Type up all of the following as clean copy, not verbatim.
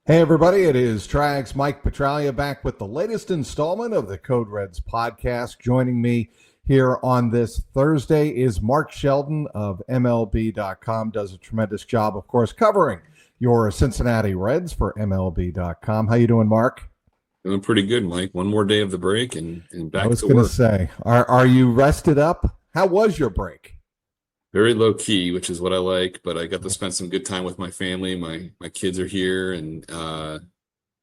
Hey, everybody, it is Trags Mike Petralia back with the latest installment of the Code Reds podcast. Joining me here on this Thursday is Mark Sheldon of MLB.com. Does a tremendous job, of course, covering your Cincinnati Reds for MLB.com. How you doing, Mark? Doing pretty good, Mike. One more day of the break and I back was to going to work. say, are you rested up? How was your break? Very low key, which is what I like, but I got to spend some good time with my family. My kids are here, and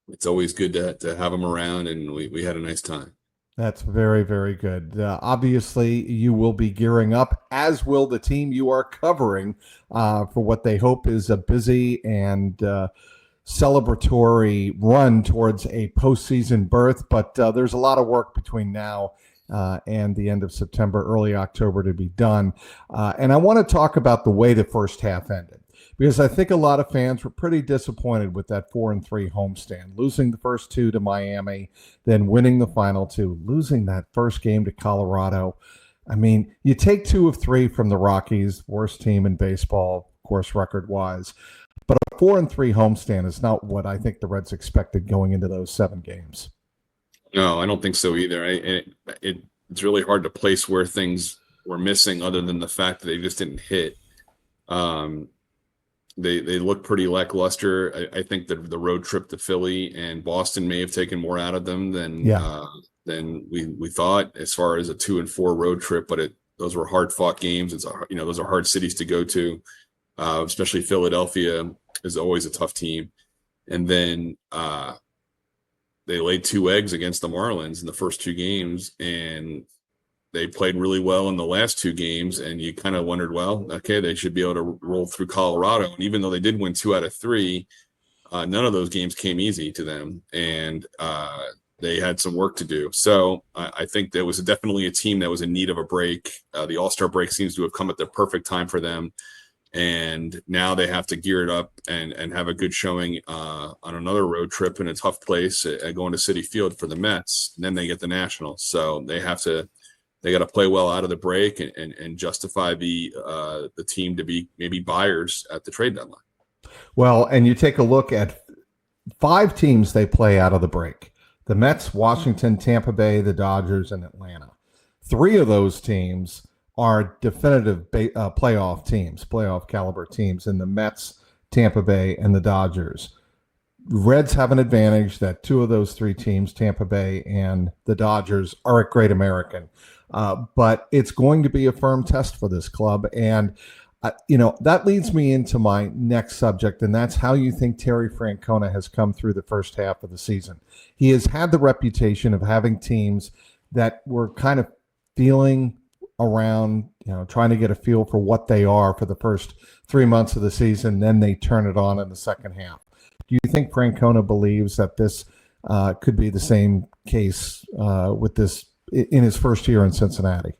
it's always good to have them around, and we had a nice time. That's very, very good. Obviously, you will be gearing up, as will the team you are covering, for what they hope is a busy and celebratory run towards a postseason berth. But there's a lot of work between now and the end of September, early October to be done. And I want to talk about the way the first half ended, because I think a lot of fans were pretty disappointed with that 4-3 homestand, losing the first two to Miami, then winning the final two, losing that first game to Colorado. I mean, you take 2 of 3 from the Rockies, worst team in baseball, of course, record-wise. But a 4-3 homestand is not what I think the Reds expected going into those 7 games. No, I don't think so either. It's really hard to place where things were missing, other than the fact that they just didn't hit. They look pretty lackluster. I think that the road trip to Philly and Boston may have taken more out of them than we thought, as far as a 2-4 road trip. But those were hard fought games. Those are hard cities to go to, especially Philadelphia is always a tough team. And then they laid 2 eggs against the Marlins in the first 2 games, and they played really well in the last 2 games, and you kind of wondered, well, okay, they should be able to roll through Colorado. And even though they did win 2 out of 3, none of those games came easy to them, and they had some work to do. So I think there was definitely a team that was in need of a break. The All-Star break seems to have come at the perfect time for them, and now they have to gear it up and have a good showing on another road trip in a tough place, going to Citi Field for the Mets. And then they get the Nationals, so they got to play well out of the break and justify the team to be maybe buyers at the trade deadline. Well, and you take a look at 5 teams they play out of the break: the Mets, Washington, Tampa Bay, the Dodgers, and Atlanta. 3 of those teams are definitive playoff teams, playoff caliber teams, in the Mets, Tampa Bay, and the Dodgers. Reds have an advantage that 2 of those 3 teams, Tampa Bay and the Dodgers, are at Great American. But it's going to be a firm test for this club. And, that leads me into my next subject, and that's how you think Terry Francona has come through the first half of the season. He has had the reputation of having teams that were kind of feeling around, trying to get a feel for what they are for the first 3 months of the season. Then they turn it on in the second half. Do you think Francona believes that this could be the same case with this in his first year in Cincinnati?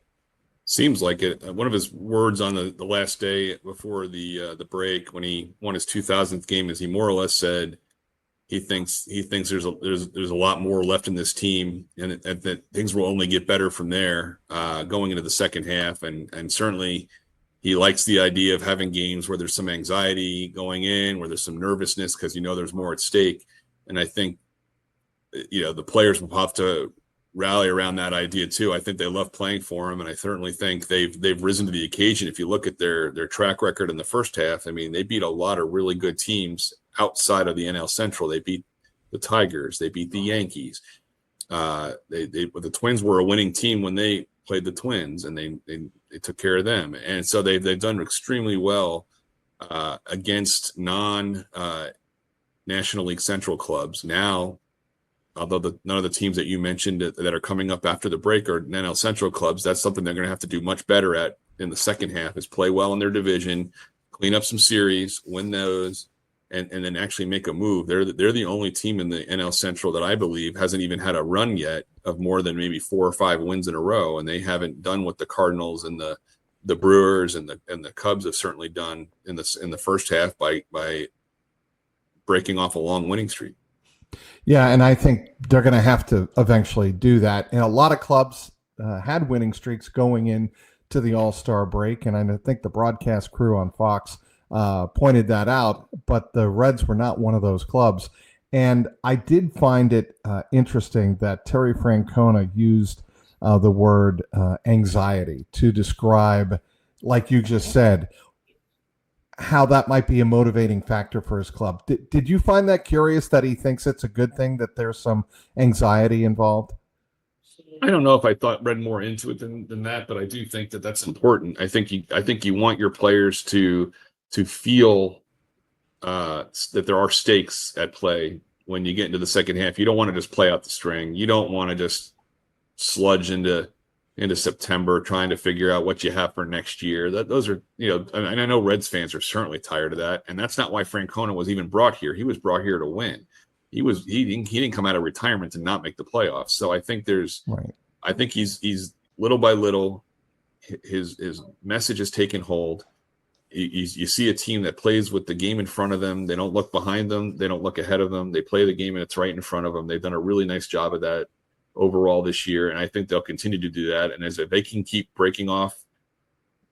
Seems like it. One of his words on the last day before the break, when he won his 2000th game, is he more or less said he thinks there's a lot more left in this team, and that things will only get better from there going into the second half. And certainly he likes the idea of having games where there's some anxiety going in, where there's some nervousness because there's more at stake. And I think the players will have to rally around that idea too. I think they love playing for him, and I certainly think they've risen to the occasion. If you look at their track record in the first half, I mean, they beat a lot of really good teams outside of the NL Central. They beat the Tigers, they beat the Yankees. The Twins were a winning team when they played the Twins, and they took care of them. And so they've done extremely well against non National League Central clubs. Now, although none of the teams that you mentioned that are coming up after the break are NL Central clubs, that's something they're going to have to do much better at in the second half, is play well in their division, clean up some series, win those, and then actually make a move. They're the only team in the NL Central that I believe hasn't even had a run yet of more than maybe 4 or 5 wins in a row, and they haven't done what the Cardinals and the Brewers and the Cubs have certainly done in the first half by breaking off a long winning streak. Yeah, and I think they're going to have to eventually do that. And a lot of clubs had winning streaks going in to the All-Star break, and I think the broadcast crew on Fox pointed that out, but the Reds were not one of those clubs. And I did find it interesting that Terry Francona used the word anxiety to describe, like you just said, how that might be a motivating factor for his club. Did you find that curious that he thinks it's a good thing that there's some anxiety involved? I don't know if read more into it than that, but I do think that that's important. I think you want your players to feel that there are stakes at play when you get into the second half. You don't want to just play out the string. You don't want to just sludge into September trying to figure out what you have for next year. Those are, and I know Reds fans are certainly tired of that. And that's not why Francona was even brought here. He was brought here to win. He didn't come out of retirement to not make the playoffs. So I think right. I think he's little by little, his message has taken hold. You see a team that plays with the game in front of them. They don't look behind them. They don't look ahead of them. They play the game and it's right in front of them. They've done a really nice job of that overall this year. And I think they'll continue to do that. And as they can keep breaking off,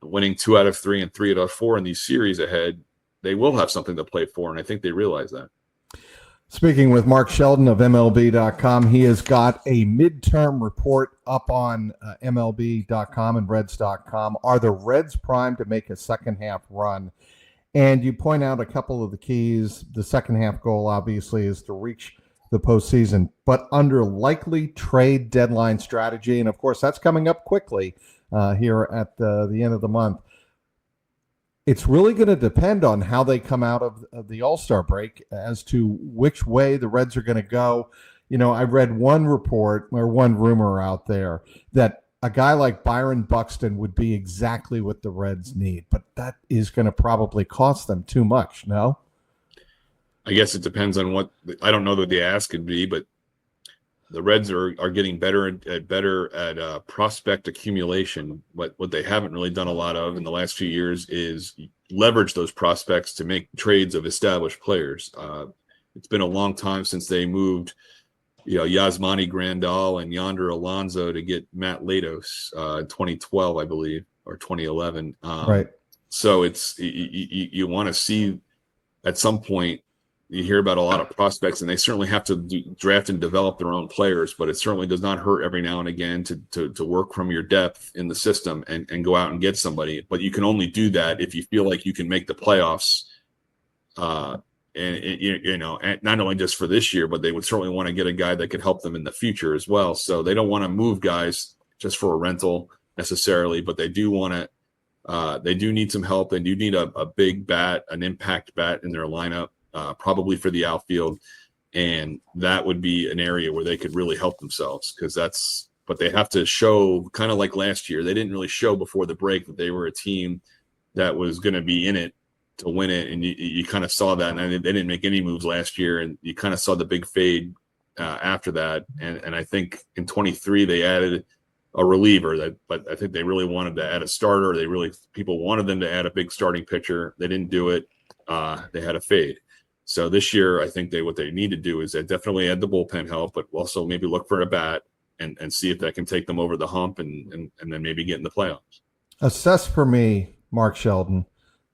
winning 2 out of 3 and 3 out of 4 in these series ahead, they will have something to play for. And I think they realize that. Speaking with Mark Sheldon of MLB.com, he has got a midterm report up on MLB.com and Reds.com. Are the Reds primed to make a second half run? And you point out a couple of the keys. The second half goal, obviously, is to reach the postseason, but under likely trade deadline strategy. And of course, that's coming up quickly here at the end of the month. It's really going to depend on how they come out of the All-Star break as to which way the Reds are going to go. I read one report or one rumor out there that a guy like Byron Buxton would be exactly what the Reds need, but that is going to probably cost them too much, no? I guess it depends on I don't know what the ask could be, but the Reds are getting better at prospect accumulation. What they haven't really done a lot of in the last few years is leverage those prospects to make trades of established players. It's been a long time since they moved, Yasmani Grandal and Yonder Alonso to get Matt Latos in 2012, I believe, or 2011. Right. So it's you want to see at some point. You hear about a lot of prospects, and they certainly have to draft and develop their own players, but it certainly does not hurt every now and again to work from your depth in the system and go out and get somebody. But you can only do that if you feel like you can make the playoffs, and not only just for this year, but they would certainly want to get a guy that could help them in the future as well. So they don't want to move guys just for a rental necessarily, but they do want to. They do need some help. They do need a big bat, an impact bat in their lineup. Probably for the outfield, and that would be an area where they could really help themselves but they have to show, kind of like last year, they didn't really show before the break that they were a team that was going to be in it to win it, and you kind of saw that, and they didn't make any moves last year, and you kind of saw the big fade after that, and I think in 23 they added a reliever but I think they really wanted to add a starter. People wanted them to add a big starting pitcher. They didn't do it. They had a fade. So this year, I think what they need to do is definitely add the bullpen help, but also maybe look for a bat and see if that can take them over the hump and then maybe get in the playoffs. Assess for me, Mark Sheldon,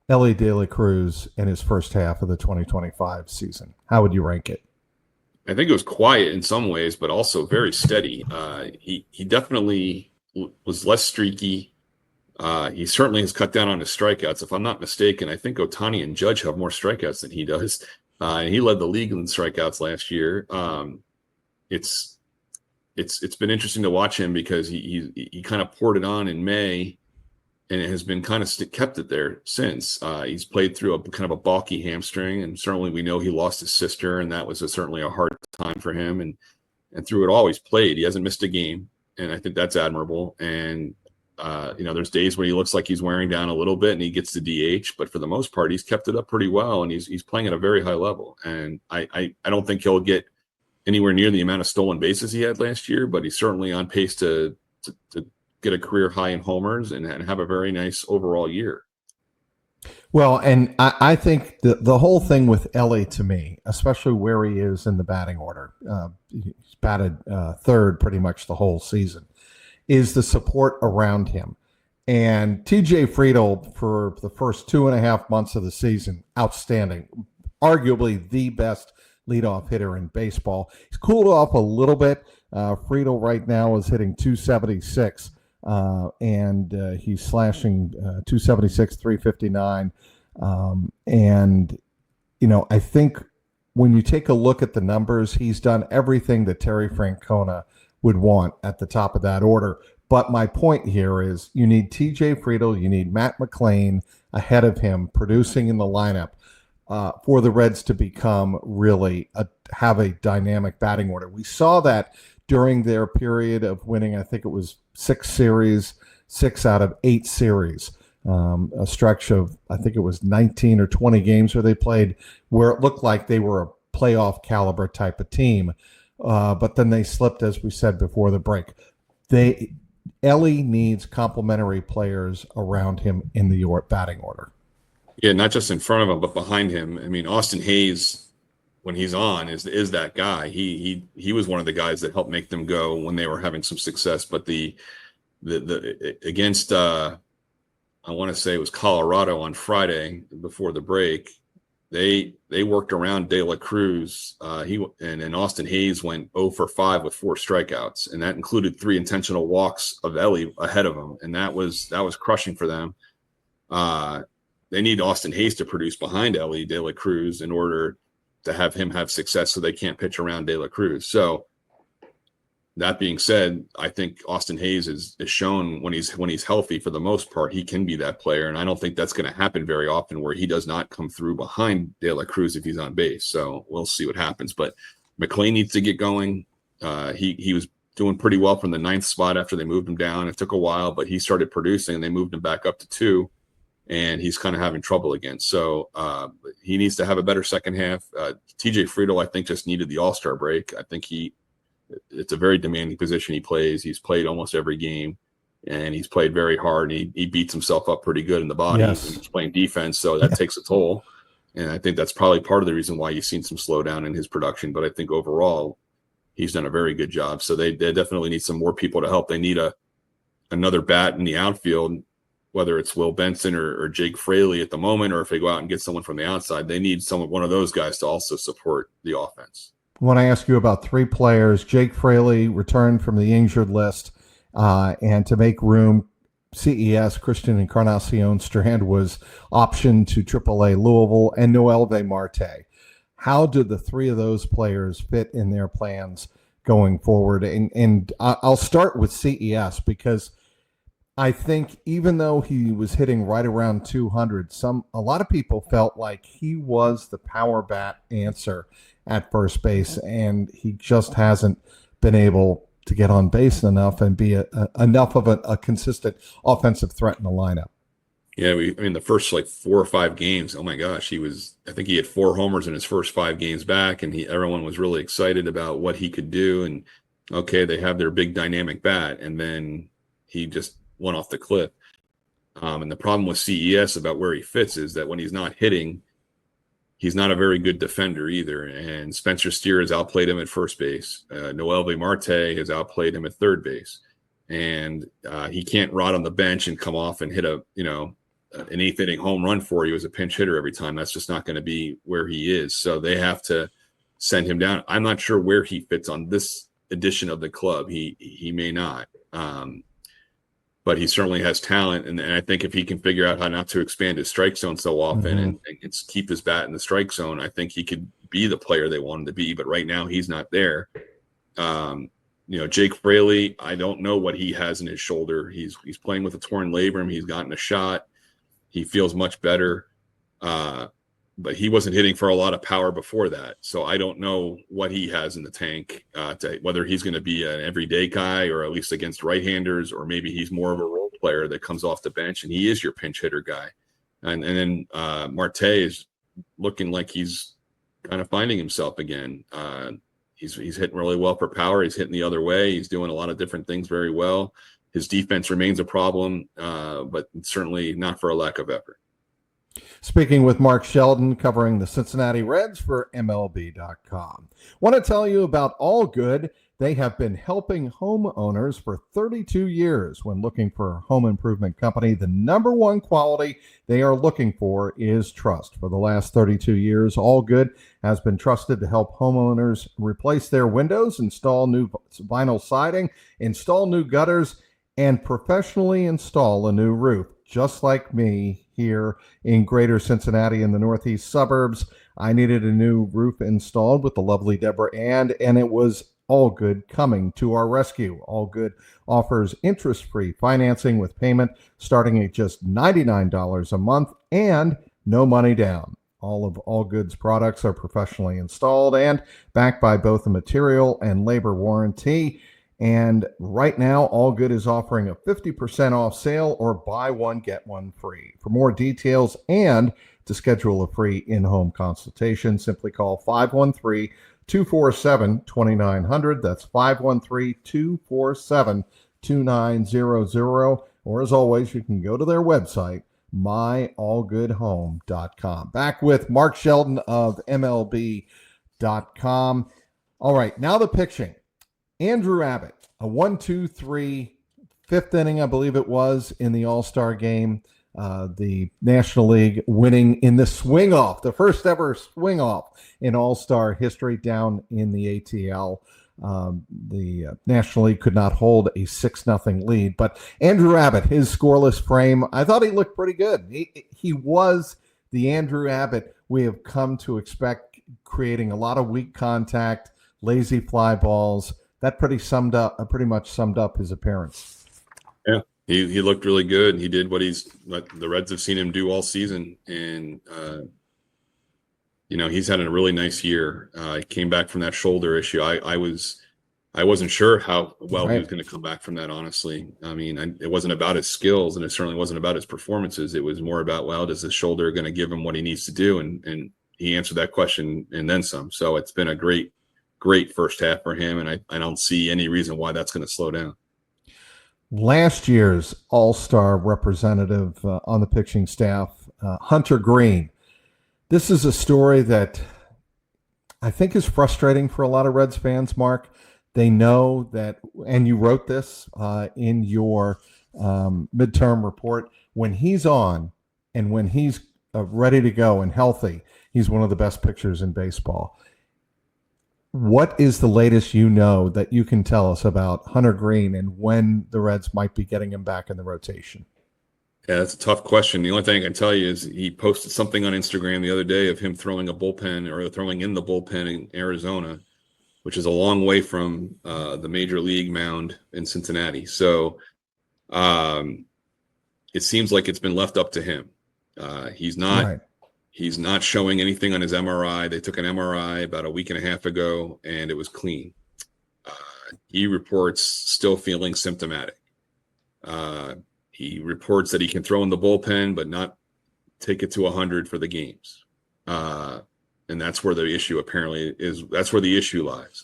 Elly Cruz in his first half of the 2025 season. How would you rank it? I think it was quiet in some ways, but also very steady. He definitely was less streaky. He certainly has cut down on his strikeouts. If I'm not mistaken, I think Ohtani and Judge have more strikeouts than he does. And he led the league in strikeouts last year. It's been interesting to watch him because he kind of poured it on in May, and it has been kind of kept it there since. He's played through a kind of a balky hamstring, and certainly we know he lost his sister, and that was certainly a hard time for him. And through it all, he's played. He hasn't missed a game, and I think that's admirable. And there's days when he looks like he's wearing down a little bit and he gets the DH, but for the most part, he's kept it up pretty well, and he's playing at a very high level. And I don't think he'll get anywhere near the amount of stolen bases he had last year, but he's certainly on pace to get a career high in homers and have a very nice overall year. Well, and I think the whole thing with Elly, to me, especially where he is in the batting order, he's batted third pretty much the whole season, is the support around him. And TJ Friedel, for the first 2.5 months of the season, outstanding. Arguably the best leadoff hitter in baseball. He's cooled off a little bit. Friedel right now is hitting 276, and he's slashing 276, 359. And, I think when you take a look at the numbers, he's done everything that Terry Francona would want at the top of that order. But my point here is you need TJ Friedel, you need Matt McLain ahead of him producing in the lineup for the Reds to become really have a dynamic batting order. We saw that during their period of winning, I think it was 6 out of 8 series. A stretch of, I think it was 19 or 20 games where they played where it looked like they were a playoff caliber type of team. But then they slipped, as we said before the break. Elly needs complementary players around him in the batting order. Yeah, not just in front of him, but behind him. I mean, Austin Hayes, when he's on, is that guy. He was one of the guys that helped make them go when they were having some success. But the against I want to say it was Colorado on Friday before the break. They worked around De La Cruz. And Austin Hayes went 0 for 5 with 4 strikeouts, and that included 3 intentional walks of Elly ahead of him, and that was crushing for them. They need Austin Hayes to produce behind Elly De La Cruz in order to have him have success, so they can't pitch around De La Cruz. So that being said, I think Austin Hayes is shown when he's healthy, for the most part, he can be that player. And I don't think that's going to happen very often where he does not come through behind De La Cruz if he's on base. So we'll see what happens. But McLain needs to get going. He was doing pretty well from the 9th spot after they moved him down. It took a while, but he started producing and they moved him back up to 2. And he's kind of having trouble again. So he needs to have a better second half. TJ Friedel, I think, just needed the All-Star break. I think it's a very demanding position he plays. He's played almost every game, and he's played very hard. He beats himself up pretty good in the body. Yes. When he's playing defense, so that takes a toll. And I think that's probably part of the reason why you've seen some slowdown in his production. But I think overall, he's done a very good job. So they definitely need some more people to help. They need another bat in the outfield, whether it's Will Benson or Jake Fraley at the moment, or if they go out and get someone from the outside, they need one of those guys to also support the offense. I want to ask you about 3 players. Jake Fraley returned from the injured list, and to make room, CES, Christian Encarnacion Strand, was optioned to AAA Louisville, and Noelvi Marte. How do the 3 of those players fit in their plans going forward? And I'll start with CES, because I think even though he was hitting right around 200, a lot of people felt like he was the power bat answer at first base, and he just hasn't been able to get on base enough and be enough of a consistent offensive threat in the lineup. Yeah, the first 4 or 5 games, oh my gosh, I think he had 4 homers in his first 5 games back, and everyone was really excited about what he could do. And okay, they have their big dynamic bat, and then he just went off the cliff. And the problem with CES about where he fits is that when he's not hitting, he's not a very good defender either. And Spencer Steer has outplayed him at first base. Noelvi Marte has outplayed him at third base. And he can't rot on the bench and come off and hit an 8th inning home run for you as a pinch hitter every time. That's just not going to be where he is. So they have to send him down. I'm not sure where he fits on this edition of the club. He may not. But he certainly has talent, and I think if he can figure out how not to expand his strike zone so often and keep his bat in the strike zone, I think he could be the player they want him to be. But right now, he's not there. Jake Fraley, I don't know what he has in his shoulder. He's playing with a torn labrum. He's gotten a shot. He feels much better. But he wasn't hitting for a lot of power before that. So I don't know what he has in the tank, whether he's going to be an everyday guy or at least against right-handers, or maybe he's more of a role player that comes off the bench and he is your pinch hitter guy. And then Marte is looking like he's kind of finding himself again. He's hitting really well for power. He's hitting the other way. He's doing a lot of different things very well. His defense remains a problem, but certainly not for a lack of effort. Speaking with Mark Sheldon, covering the Cincinnati Reds for MLB.com. Want to tell you about All Good. They have been helping homeowners for 32 years. When looking for a home improvement company, the number one quality they are looking for is trust. For the last 32 years, All Good has been trusted to help homeowners replace their windows, install new vinyl siding, install new gutters, and professionally install a new roof. Just like me here in greater Cincinnati in the northeast suburbs, I needed a new roof installed with the lovely Deborah and it was All Good coming to our rescue. All Good offers interest-free financing with payment starting at just $99 a month and no money down. All of All Good's products are professionally installed and backed by both a material and labor warranty. And right now, All Good is offering a 50% off sale or buy one, get one free. For more details and to schedule a free in-home consultation, simply call 513-247-2900. That's 513-247-2900. Or as always, you can go to their website, myallgoodhome.com. Back with Mark Sheldon of MLB.com. All right, now the pitching. Andrew Abbott, a 1-2-3, fifth inning, I believe it was, in the All-Star game. The National League winning in the swing-off, the first ever swing-off in All-Star history down in the ATL. The National League could not hold a 6-0 lead. But Andrew Abbott, his scoreless frame, I thought he looked pretty good. He was the Andrew Abbott we have come to expect, creating a lot of weak contact, lazy fly balls. That pretty much summed up his appearance. Yeah, he looked really good. He did what the Reds have seen him do all season, and he's had a really nice year. He came back from that shoulder issue. I wasn't sure how well he was going to come back from that. Honestly, I mean, it wasn't about his skills, and it certainly wasn't about his performances. It was more about, well, does the shoulder going to give him what he needs to do? And he answered that question and then some. So it's been a great first half for him, and I don't see any reason why that's going to slow down. Last year's All-Star representative on the pitching staff, Hunter Greene. This is a story that I think is frustrating for a lot of Reds fans, Mark. They know that, and you wrote this in your midterm report, when he's on and when he's ready to go and healthy, he's one of the best pitchers in baseball. What is the latest that you can tell us about Hunter Greene and when the Reds might be getting him back in the rotation? Yeah, that's a tough question. The only thing I can tell you is he posted something on Instagram the other day of him throwing in the bullpen in Arizona, which is a long way from the major league mound in Cincinnati. So it seems like it's been left up to him. He's not. Right. He's not showing anything on his MRI. They took an MRI about a week and a half ago, and it was clean. He reports still feeling symptomatic. He reports that he can throw in the bullpen, but not take it to 100 for the games. And that's where the issue apparently is. That's where the issue lies.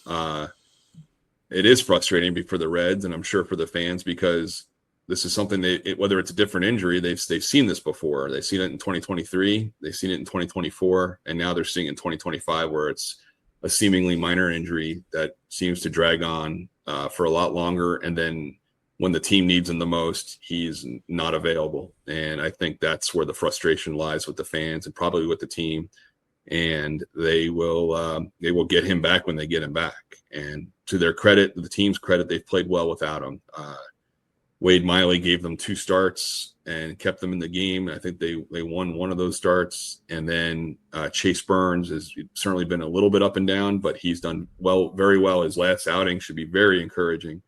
It is frustrating for the Reds, and I'm sure for the fans, because this is something whether it's a different injury, they've seen this before. They've seen it in 2023, they've seen it in 2024, and now they're seeing it in 2025, where it's a seemingly minor injury that seems to drag on for a lot longer. And then when the team needs him the most, he's not available. And I think that's where the frustration lies with the fans and probably with the team. And they will get him back when they get him back. And to their credit, the team's credit, they've played well without him. Wade Miley gave them 2 starts and kept them in the game. I think they won one of those starts. And then Chase Burns has certainly been a little bit up and down, but he's done very well. His last outing should be very encouraging.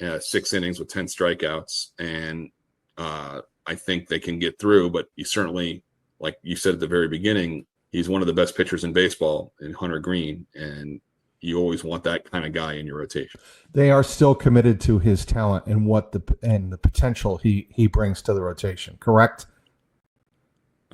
6 innings with 10 strikeouts. And I think they can get through, but he certainly, like you said at the very beginning, he's one of the best pitchers in baseball in Hunter Greene. And you always want that kind of guy in your rotation. They are still committed to his talent and the potential he brings to the rotation, correct?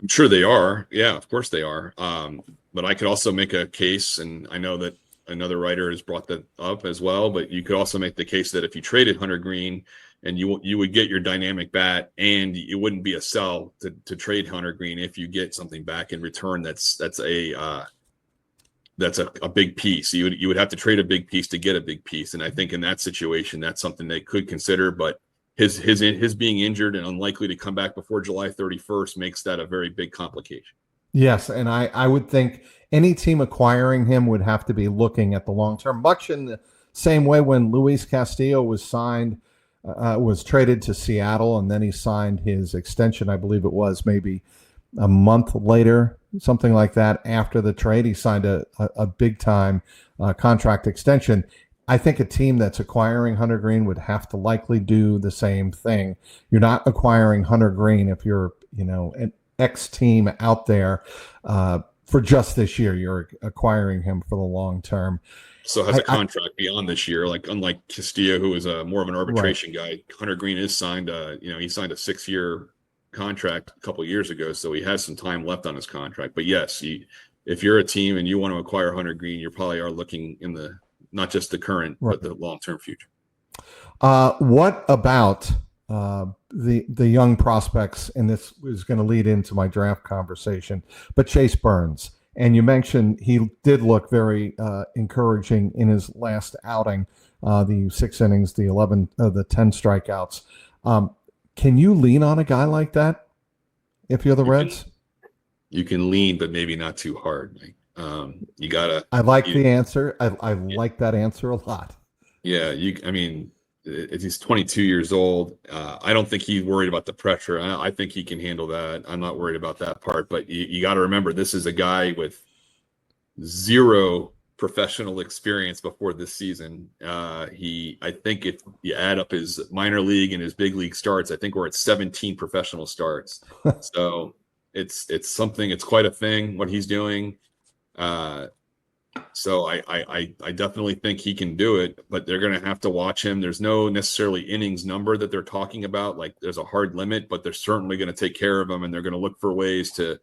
I'm sure they are. Yeah, of course they are. But I could also make a case, and I know that another writer has brought that up as well, but you could also make the case that if you traded Hunter Greene and you would get your dynamic bat, and it wouldn't be a sell to trade Hunter Greene if you get something back in return that's a that's a big piece. You would have to trade a big piece to get a big piece. And I think in that situation, that's something they could consider. But his being injured and unlikely to come back before July 31st makes that a very big complication. Yes, and I would think any team acquiring him would have to be looking at the long term, much in the same way when Luis Castillo was traded to Seattle, and then he signed his extension. I believe it was maybe a month later, something like that. After the trade, he signed a big time contract extension. I think a team that's acquiring Hunter Greene would have to likely do the same thing. You're not acquiring Hunter Greene if you're, an X team out there for just this year. You're acquiring him for the long term. So has a contract beyond this year, like unlike Castillo, who is more of an arbitration guy. Hunter Greene is signed. He signed a 6-year contract a couple of years ago, so he has some time left on his contract. But yes, if you're a team and you want to acquire Hunter Greene, you probably are looking in the not just the current, but the long-term future. What about the young prospects? And this is going to lead into my draft conversation. But Chase Burns, and you mentioned he did look very encouraging in his last outing, the 6 innings, the 10 strikeouts. Can you lean on a guy like that if you're the Reds? You can lean, but maybe not too hard. You gotta. I like the answer. I like that answer a lot. Yeah, he's 22 years old. I don't think he's worried about the pressure. I think he can handle that. I'm not worried about that part. But you got to remember, this is a guy with 0 professional experience before this season. I think if you add up his minor league and his big league starts, I think we're at 17 professional starts. So it's something. It's quite a thing what he's doing. So I definitely think he can do it, but they're going to have to watch him. There's no necessarily innings number that they're talking about. Like there's a hard limit, but they're certainly going to take care of him, and they're going to look for ways to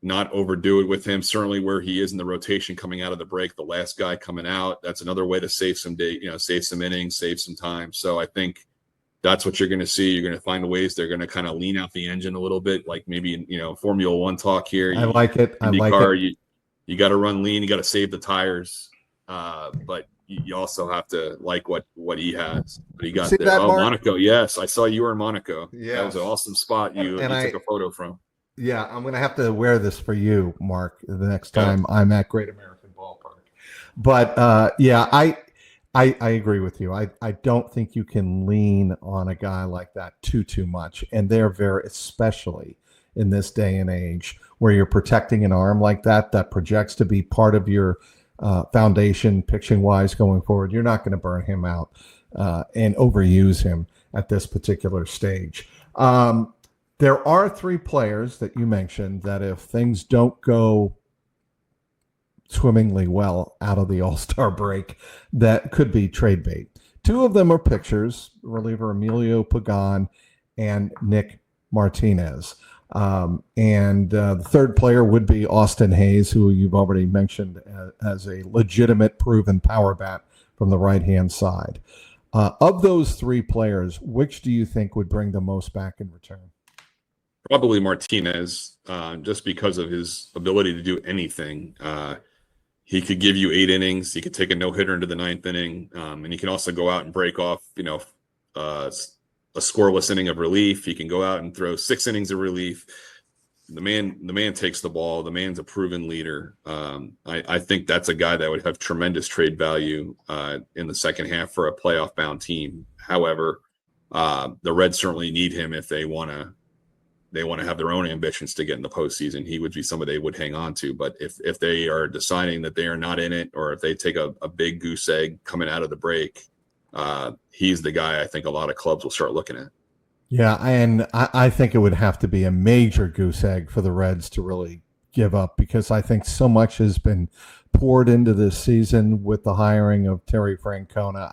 not overdo it with him. Certainly where he is in the rotation coming out of the break, the last guy coming out, that's another way to save some save some innings, save some time. So I think that's what you're going to see. You're going to find ways they're going to kind of lean out the engine a little bit, like maybe Formula One talk here. I like it. You got to run lean. You got to save the tires, but you also have to like what he has. But he got there. Monaco. Yes, I saw you were in Monaco. Yeah, that was an awesome spot. You took a photo from. Yeah, I'm going to have to wear this for you, Mark, the next time I'm at Great American Ballpark. But I agree with you. I don't think you can lean on a guy like that too much. And they're especially in this day and age where you're protecting an arm like that projects to be part of your foundation pitching wise going forward. You're not going to burn him out and overuse him at this particular stage. There are 3 players that you mentioned that if things don't go swimmingly well out of the All-Star break, that could be trade bait. 2 of them are pitchers, reliever Emilio Pagan and Nick Martinez. And the 3rd player would be Austin Hayes, who you've already mentioned as a legitimate proven power bat from the right-hand side. Of those 3 players, which do you think would bring the most back in return? Probably Martinez, just because of his ability to do anything. He could give you 8 innings. He could take a no-hitter into the 9th inning, and he can also go out and break off, a scoreless inning of relief. He can go out and throw 6 innings of relief. The man takes the ball. The man's a proven leader. I think that's a guy that would have tremendous trade value in the second half for a playoff-bound team. However, the Reds certainly need him if they want to have their own ambitions to get in the postseason. He would be somebody they would hang on to. But if they are deciding that they are not in it, or if they take a big goose egg coming out of the break, he's the guy I think a lot of clubs will start looking at. Yeah, and I think it would have to be a major goose egg for the Reds to really give up, because I think so much has been poured into this season with the hiring of Terry Francona.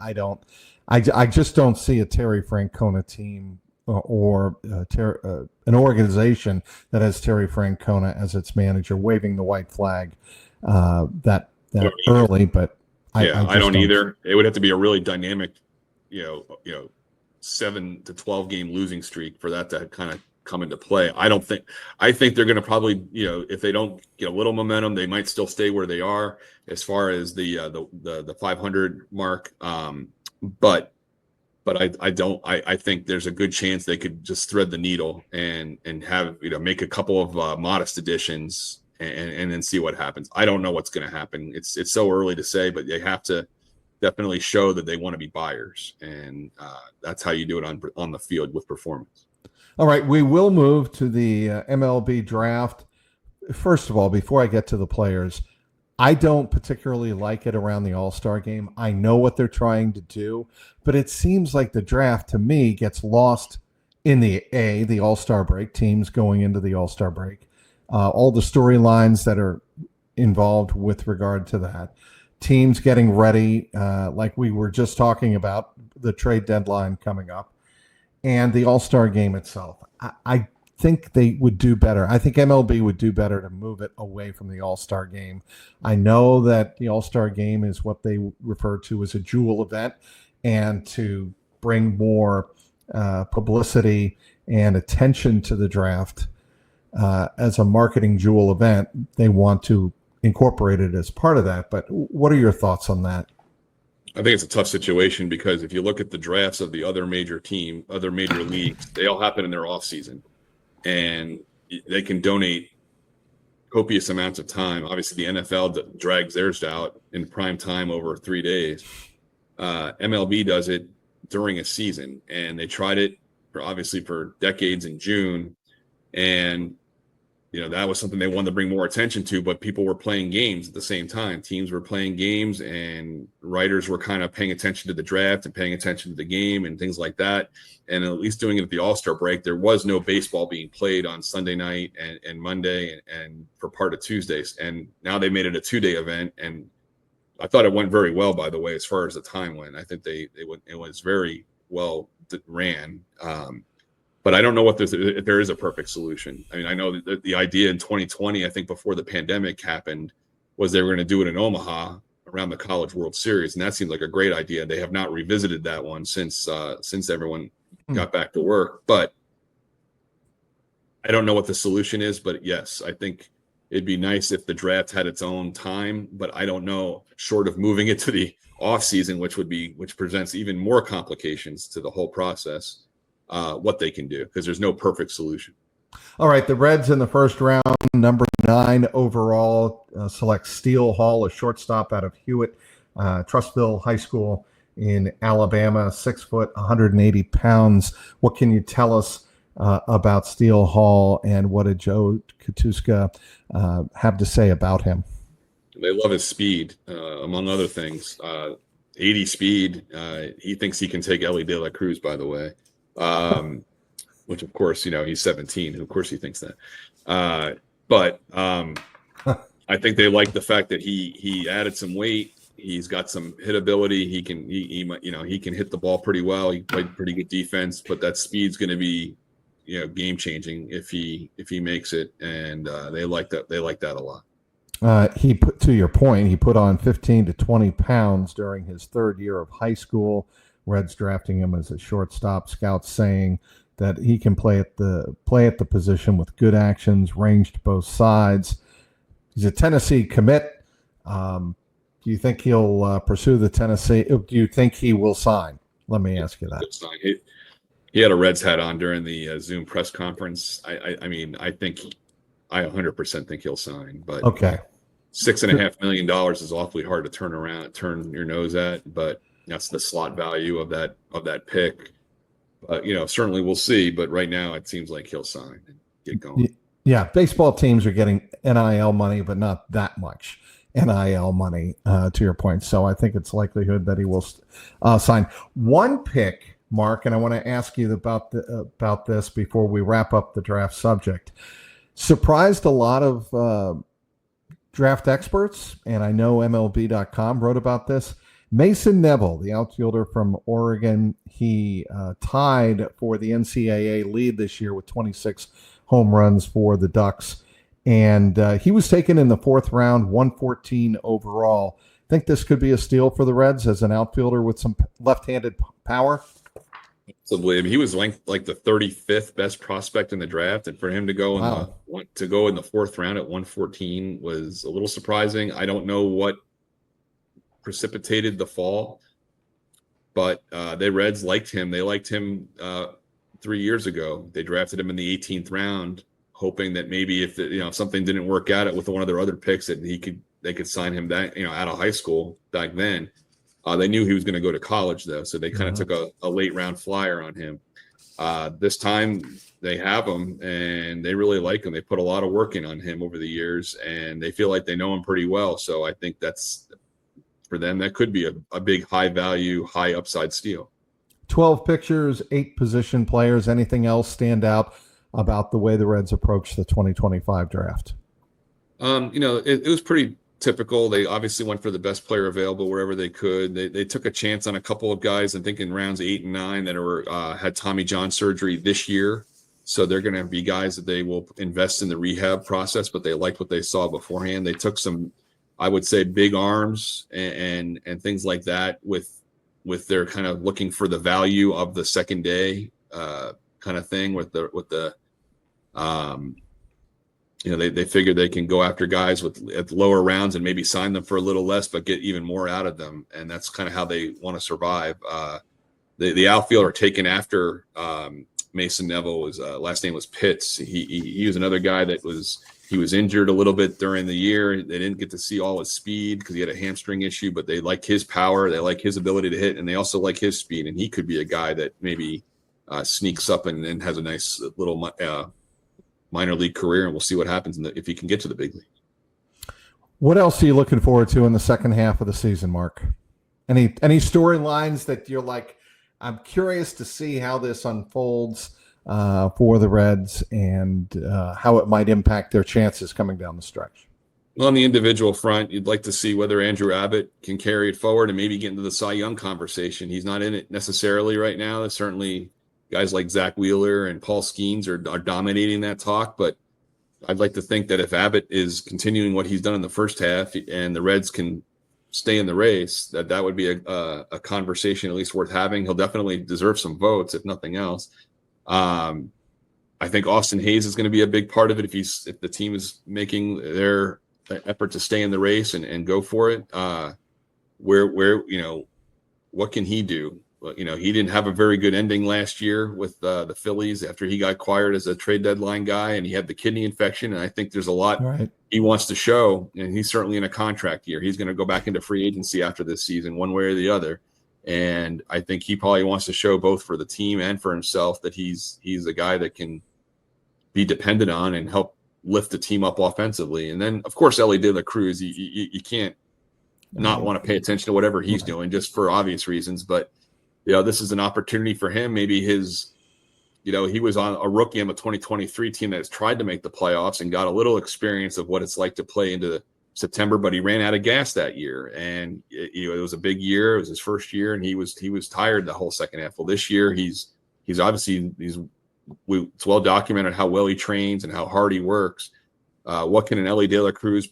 I just don't see a Terry Francona team or an organization that has Terry Francona as its manager waving the white flag that early. But I don't either. It would have to be a really dynamic, 7 to 12 game losing streak for that to kind of come into play. I think they're going to probably, if they don't get a little momentum, they might still stay where they are as far as the 500 mark. But I think there's a good chance they could just thread the needle and have, make a couple of modest additions and then see what happens. I don't know what's going to happen. It's so early to say, but they have to definitely show that they want to be buyers, and that's how you do it on the field with performance. All right, we will move to the MLB draft. First of all, before I get to the players, I don't particularly like it around the All-Star game. I know what they're trying to do, but it seems like the draft, to me, gets lost in the All-Star break, teams going into the All-Star break, all the storylines that are involved with regard to that, teams getting ready, like we were just talking about, the trade deadline coming up, and the All-Star game itself. I think they would do better. I think MLB would do better to move it away from the All-Star game. I know that the All-Star game is what they refer to as a jewel event, and to bring more publicity and attention to the draft as a marketing jewel event, they want to incorporate it as part of that. But what are your thoughts on that? I think it's a tough situation because if you look at the drafts of the other major leagues, they all happen in their off season, and they can donate copious amounts of time. Obviously, the NFL drags theirs out in prime time over 3 days. MLB does it during a season, and they tried it for decades in June, and that was something they wanted to bring more attention to, but people were playing games at the same time. Teams were playing games, and writers were kind of paying attention to the draft and paying attention to the game and things like that. And at least doing it at the All-Star break, there was no baseball being played on Sunday night and Monday and for part of Tuesdays. And now they made it a 2-day event, and I thought it went very well, by the way, as far as the time went. I think it was very well ran. But I don't know if there is a perfect solution. I mean, I know that the idea in 2020, I think before the pandemic happened, was they were going to do it in Omaha around the College World Series, and that seemed like a great idea. They have not revisited that one since everyone got back to work. But I don't know what the solution is. But yes, I think it'd be nice if the draft had its own time. But I don't know, short of moving it to the off season, which presents even more complications to the whole process. What they can do, because there's no perfect solution. All right, the Reds in the first round, number 9 overall, select Steele Hall, a shortstop out of Hewitt, Trustville High School in Alabama, 6 foot, 180 pounds. What can you tell us about Steele Hall, and what did Joe Katuska have to say about him? They love his speed, among other things. 80 speed. He thinks he can take Elly de la Cruz, by the way. Which of course, he's 17. Of course he thinks that. But I think they like the fact that he added some weight. He's got some hit ability. He can hit the ball pretty well. He played pretty good defense, but that speed's going to be, game changing if he makes it. And they like that. They like that a lot. To your point, he put on 15 to 20 pounds during his third year of high school. Reds drafting him as a shortstop. Scouts saying that he can play at the position with good actions, range to both sides. He's a Tennessee commit. Do you think he'll pursue the Tennessee? Do you think he will sign? Let me ask you that. He had a Reds hat on during the Zoom press conference. I mean, I 100% think he'll sign. But okay, $6.5 million is awfully hard to turn your nose at. But that's the slot value of that pick. Certainly we'll see. But right now it seems like he'll sign and get going. Yeah, baseball teams are getting NIL money, but not that much NIL money, to your point. So I think it's likelihood that he will sign. One pick, Mark, and I want to ask you about this before we wrap up the draft subject. Surprised a lot of draft experts, and I know MLB.com wrote about this. Mason Neville, the outfielder from Oregon, he tied for the NCAA lead this year with 26 home runs for the Ducks. And he was taken in the 4th round, 114 overall. Think this could be a steal for the Reds as an outfielder with some left-handed power? Possibly. I mean, he was ranked like the 35th best prospect in the draft, and for him to go Wow. in the fourth round at 114 was a little surprising. I don't know what precipitated the fall, but the Reds liked him. They liked him 3 years ago. They drafted him in the 18th round, hoping that maybe if something didn't work out with one of their other picks, that they could sign him back, out of high school back then. They knew he was going to go to college, though, so they kind of took a late round flyer on him. This time they have him, and they really like him. They put a lot of work in on him over the years, and they feel like they know him pretty well. So I think that's, for them, that could be a big, high value, high upside steal. 12 pictures, 8 position players. Anything else stand out about the way the Reds approach the 2025 draft? It was pretty typical. They obviously went for the best player available wherever they could. They took a chance on a couple of guys, I think in rounds 8 and 9, that had Tommy John surgery this year. So they're going to be guys that they will invest in the rehab process, but they liked what they saw beforehand. They took some, I would say, big arms and things like that with their kind of looking for the value of the second day kind of thing they figure they can go after guys at lower rounds and maybe sign them for a little less, but get even more out of them. And that's kind of how they want to survive. The outfielder taken after Mason Neville, his last name was Pitts. He was another guy that was injured a little bit during the year. They didn't get to see all his speed because he had a hamstring issue, but they like his power. They like his ability to hit, and they also like his speed. And he could be a guy that maybe sneaks up and has a nice little minor league career, and we'll see what happens if he can get to the big league. What else are you looking forward to in the second half of the season, Mark? Any storylines that you're like, I'm curious to see how this unfolds for the Reds and how it might impact their chances coming down the stretch? Well, on the individual front, you'd like to see whether Andrew Abbott can carry it forward and maybe get into the Cy Young conversation. He's not in it necessarily right now. There's certainly guys like Zach Wheeler and Paul Skeens are dominating that talk, but I'd like to think that if Abbott is continuing what he's done in the first half and the Reds can stay in the race, that would be a conversation at least worth having. He'll definitely deserve some votes, if nothing else. I think Austin Hayes is going to be a big part of it if the team is making their effort to stay in the race and go for it. What can he do? He didn't have a very good ending last year with the Phillies after he got acquired as a trade deadline guy, and he had the kidney infection. And I think there's a lot he wants to show, and he's certainly in a contract year. He's going to go back into free agency after this season, one way or the other. And I think he probably wants to show both for the team and for himself that he's a guy that can be depended on and help lift the team up offensively. And then, of course, Elly Cruz, you can't not want to pay attention to whatever he's doing just for obvious reasons. But this is an opportunity for him. Maybe he was on a rookie on the 2023 team that has tried to make the playoffs and got a little experience of what it's like to play into September, but he ran out of gas that year. And it was a big year. It was his first year, and he was tired the whole second half. Well, this year it's well documented how well he trains and how hard he works. What can an Elly Cruz,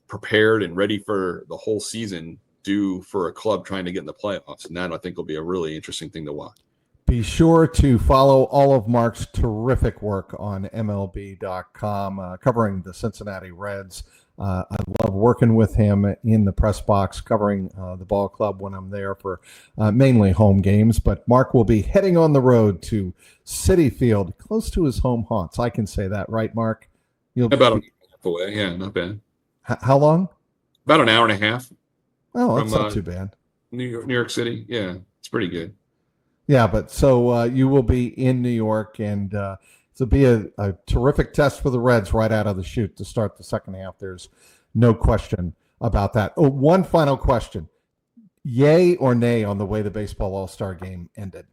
prepared and ready for the whole season, do for a club trying to get in the playoffs? And that, I think, will be a really interesting thing to watch. Be sure to follow all of Mark's terrific work on MLB.com covering the Cincinnati Reds. I love working with him in the press box, covering the ball club when I'm there for mainly home games. But Mark will be heading on the road to Citi Field, close to his home haunts. I can say that, right, Mark? About an hour away. Yeah, not bad. How long? About an hour and a half. Oh, that's not too bad. New York City. Yeah, it's pretty good. Yeah, but so you will be in New York, and it'll be a terrific test for the Reds right out of the chute to start the second half. There's no question about that. Oh, one final question. Yay or nay on the way the baseball All-Star game ended?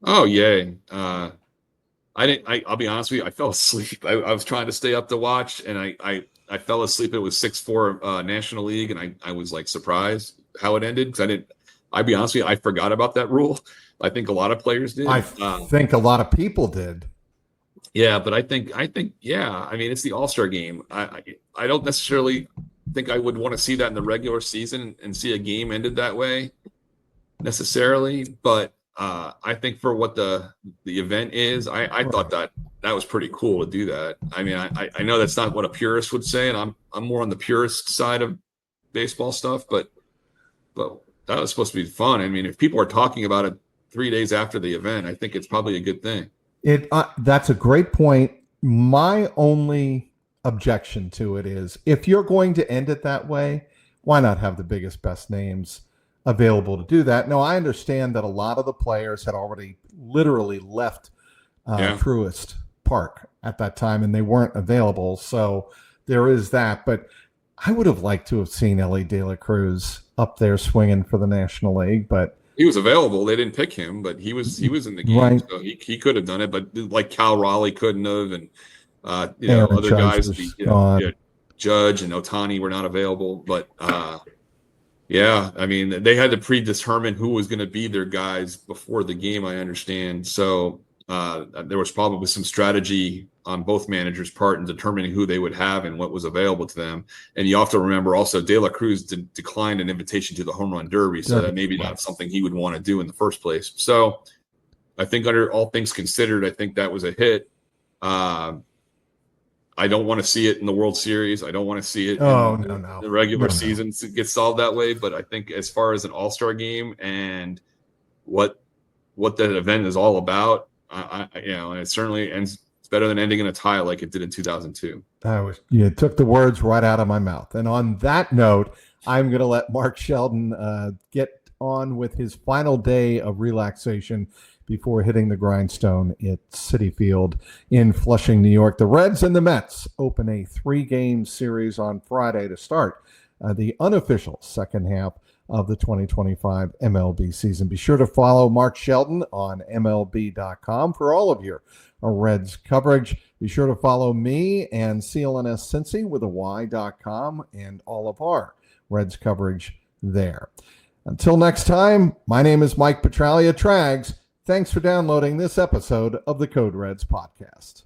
Oh, yay. I'll be honest with you. I fell asleep. I was trying to stay up to watch, and I fell asleep. It was 6-4 National League, and I was like surprised how it ended because I'll be honest with you, I forgot about that rule. I think a lot of players did. I think a lot of people did. Yeah, but I think yeah. I mean, it's the All-Star game. I don't necessarily think I would want to see that in the regular season and see a game ended that way necessarily, but I think for what the event is, I thought that was pretty cool to do that. I mean, I know that's not what a purist would say, and I'm more on the purist side of baseball stuff, but that was supposed to be fun. I mean, if people are talking about it 3 days after the event, I think it's probably a good thing. That's a great point. My only objection to it is, if you're going to end it that way, why not have the biggest, best names available to do that? No, I understand that a lot of the players had already literally left Truist Park at that time, and they weren't available. So there is that. But I would have liked to have seen Elly De La Cruz up there swinging for the National League, but he was available. They didn't pick him, but he was in the game, right. So he could have done it. But like Cal Raleigh couldn't have, and other guys, Judge and Ohtani were not available. But yeah, I mean, they had to predetermine who was going to be their guys before the game, I understand. So there was probably some strategy on both managers' part in determining who they would have and what was available to them. And you have to remember also, De La Cruz declined an invitation to the Home Run Derby, so that maybe not something he would want to do in the first place. So I think under all things considered, I think that was a hit. I don't want to see it in the World Series. I don't want to see it in the regular season get solved that way. But I think as far as an all-star game and what that event is all about, and it certainly ends. It's better than ending in a tie like it did in 2002. You took the words right out of my mouth. And on that note, I'm going to let Mark Sheldon get on with his final day of relaxation before hitting the grindstone at Citi Field in Flushing, New York. The Reds and the Mets open a 3-game series on Friday to start the unofficial second half of the 2025 MLB season. Be sure to follow Mark Sheldon on MLB.com for all of your Reds coverage. Be sure to follow me and CLNS Cincy with a Y.com and all of our Reds coverage there. Until next time, my name is Mike Petralia, Trags. Thanks for downloading this episode of the Code Reds podcast.